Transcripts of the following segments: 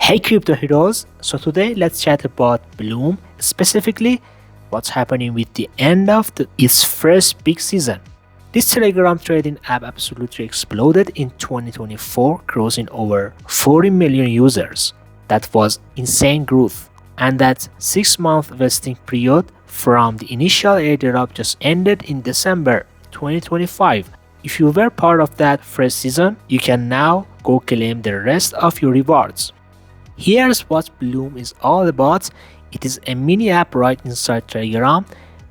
Hey crypto heroes, so today let's chat about Bloom, specifically what's happening with the end of its first big season. This Telegram trading app absolutely exploded in 2024, crossing over 40 million users. That was insane growth. And that 6-month vesting period from the initial airdrop just ended in December 2025. If you were part of that first season, you can now go claim the rest of your rewards. Here's what Bloom is all about. It is a mini app right inside Telegram.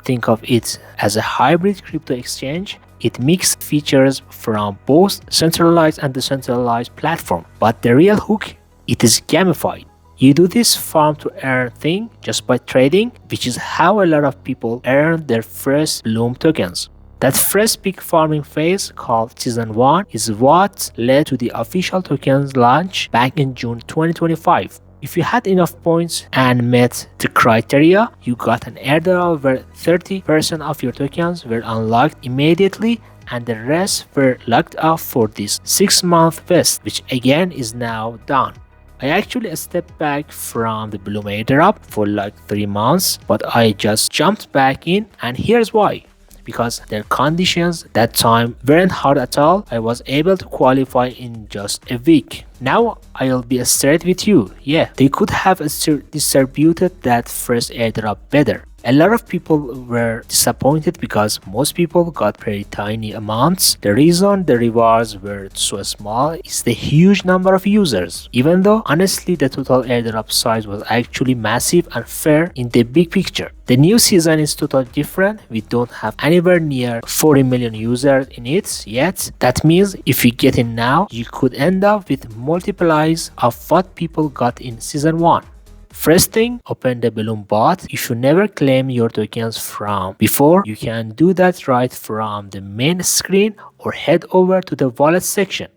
Think of it as a hybrid crypto exchange. It mixes features from both centralized and decentralized platform. But the real hook, it is gamified. You do this farm to earn thing just by trading, which is how a lot of people earn their first Bloom tokens. That first big farming phase, called Season 1, is what led to the official tokens launch back in June 2025. If you had enough points and met the criteria, you got an airdrop where 30% of your tokens were unlocked immediately and the rest were locked off for this 6-month vest, which again is now done. I actually stepped back from the Bloom airdrop for like 3 months, but I just jumped back in, and here's why. Because their conditions that time weren't hard at all. I was able to qualify in just a week. Now I'll be straight with you. Yeah, they could have distributed that first airdrop better. A lot of people were disappointed because most people got very tiny amounts. The reason the rewards were so small is the huge number of users. Even though honestly the total airdrop size was actually massive and fair in the big picture. The new season is totally different. We don't have anywhere near 40 million users in it yet. That means if you get in now, you could end up with multiples of what people got in season 1. First thing, open the Bloom bot. If you never claimed your tokens from before, you can do that right from the main screen or head over to the wallet section.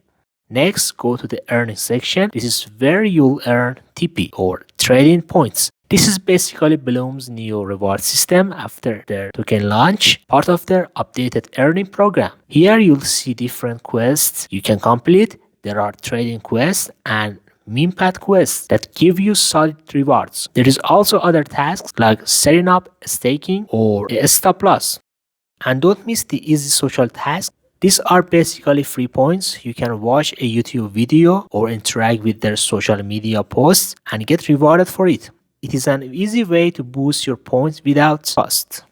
Next, go to the earning section. This is where you'll earn TP or trading points. This is basically Bloom's new reward system after their token launch, part of their updated earning program. Here you'll see different quests you can complete. There are trading quests and meme pad quests that give you solid rewards. There is also other tasks like setting up staking or a stop loss. And don't miss the easy social tasks. These are basically free points. You can watch a YouTube video or interact with their social media posts and get rewarded for it. It is an easy way to boost your points without cost.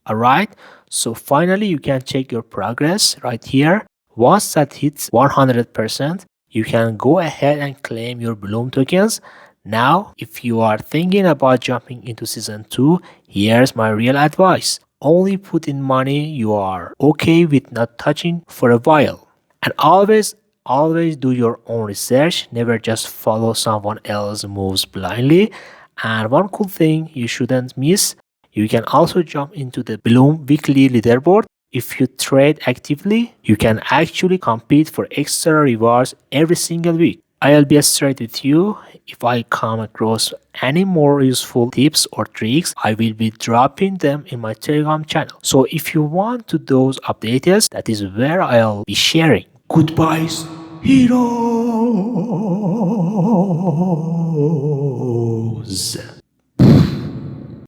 Alright, so finally you can check your progress right here. Once that hits 100%, you can go ahead and claim your Bloom tokens. Now, if you are thinking about jumping into season 2, here's my real advice. Only put in money you are okay with not touching for a while. And always do your own research. Never just follow someone else's moves blindly. And one cool thing you shouldn't miss, you can also jump into the Bloom weekly leaderboard. If you trade actively, you can actually compete for extra rewards every single week. I'll be straight with you. If I come across any more useful tips or tricks, I will be dropping them in my Telegram channel. So if you want to those updates, that is where I'll be sharing. Goodbye, heroes.